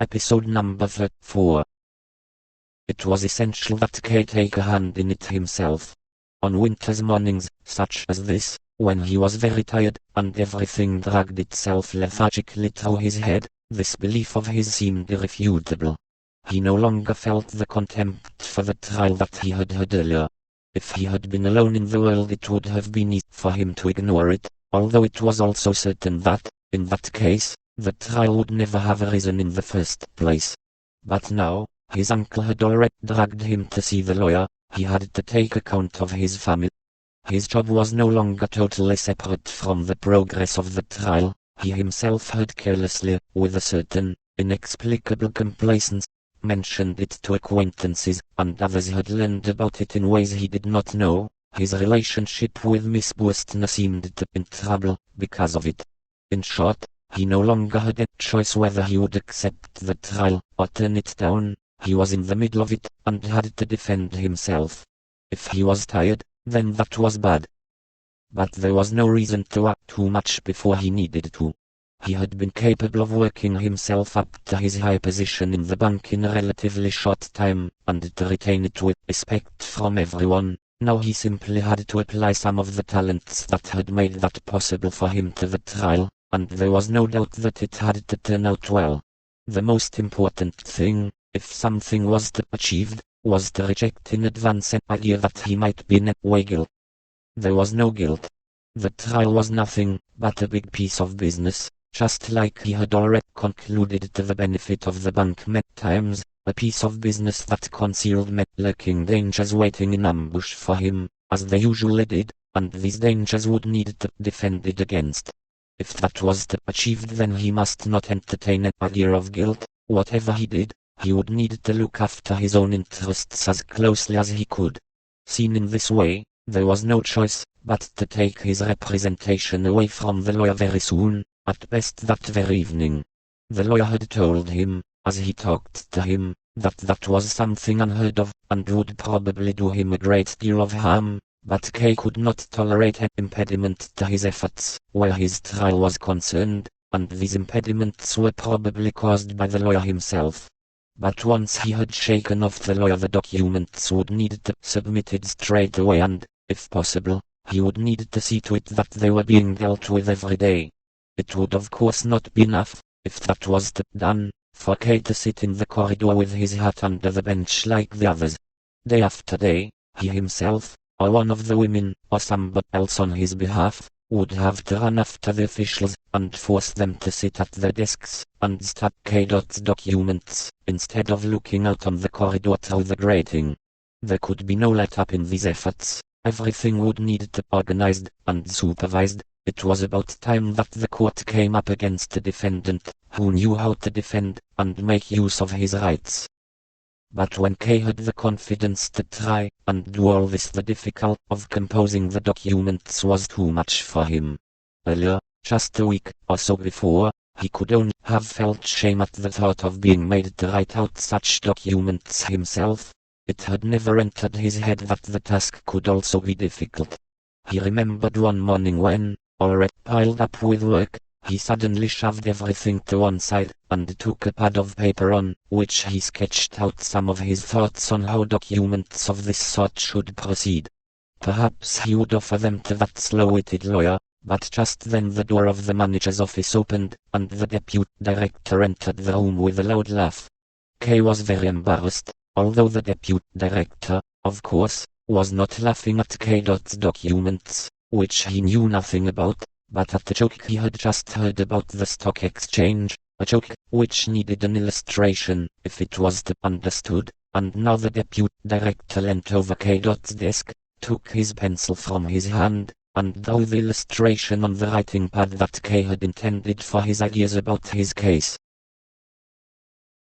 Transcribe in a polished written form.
Episode number 4. It was essential that K take a hand in it himself. On winter's mornings, such as this, when he was very tired, and everything dragged itself lethargically through his head, this belief of his seemed irrefutable. He no longer felt the contempt for the trial that he had had earlier. If he had been alone in the world, it would have been easy for him to ignore it, although it was also certain that, in that case, the trial would never have arisen in the first place. But now, his uncle had already dragged him to see the lawyer. He had to take account of his family. His job was no longer totally separate from the progress of the trial. He himself had carelessly, with a certain, inexplicable complacence, mentioned it to acquaintances, and others had learned about it in ways he did not know. His relationship with Miss Bustner seemed to be in trouble because of it. In short, he no longer had a choice whether he would accept the trial or turn it down. He was in the middle of it, and had to defend himself. If he was tired, then that was bad. But there was no reason to act too much before he needed to. He had been capable of working himself up to his high position in the bank in a relatively short time, and to retain it with respect from everyone. Now he simply had to apply some of the talents that had made that possible for him to the trial, and there was no doubt that it had to turn out well. The most important thing, if something was to be achieved, was to reject in advance an idea that he might be in any way guilty. There was no guilt. The trial was nothing but a big piece of business, just like he had already concluded to the benefit of the bank many times, a piece of business that concealed many lurking dangers waiting in ambush for him, as they usually did, and these dangers would need to be defended against. If that was to be achieved, then he must not entertain an idea of guilt. Whatever he did, he would need to look after his own interests as closely as he could. Seen in this way, there was no choice but to take his representation away from the lawyer very soon, at best that very evening. The lawyer had told him, as he talked to him, that was something unheard of, and would probably do him a great deal of harm, but Kay could not tolerate an impediment to his efforts where his trial was concerned, and these impediments were probably caused by the lawyer himself. But once he had shaken off the lawyer, the documents would need to be submitted straight away, and, if possible, he would need to see to it that they were being dealt with every day. It would of course not be enough, if that was to be done, for Kay to sit in the corridor with his hat under the bench like the others. Day after day, he himself, or one of the women, or somebody else on his behalf, would have to run after the officials, and force them to sit at their desks, and study K.'s documents, instead of looking out on the corridor through the grating. There could be no let-up in these efforts. Everything would need to be organized, and supervised. It was about time that the court came up against a defendant, who knew how to defend, and make use of his rights. But when Kay had the confidence to try and do all this, the difficulty of composing the documents was too much for him. Earlier, just a week or so before, he could only have felt shame at the thought of being made to write out such documents himself. It had never entered his head that the task could also be difficult. He remembered one morning when, already piled up with work, he suddenly shoved everything to one side, and took a pad of paper on which he sketched out some of his thoughts on how documents of this sort should proceed. Perhaps he would offer them to that slow-witted lawyer, but just then the door of the manager's office opened, and the deputy director entered the room with a loud laugh. Kay was very embarrassed, although the deputy director, of course, was not laughing at K.'s documents, which he knew nothing about, but at the joke he had just heard about the stock exchange, a joke which needed an illustration if it was to be understood, and now the deputy director leant over K.'s desk, took his pencil from his hand, and drew the illustration on the writing pad that K had intended for his ideas about his case.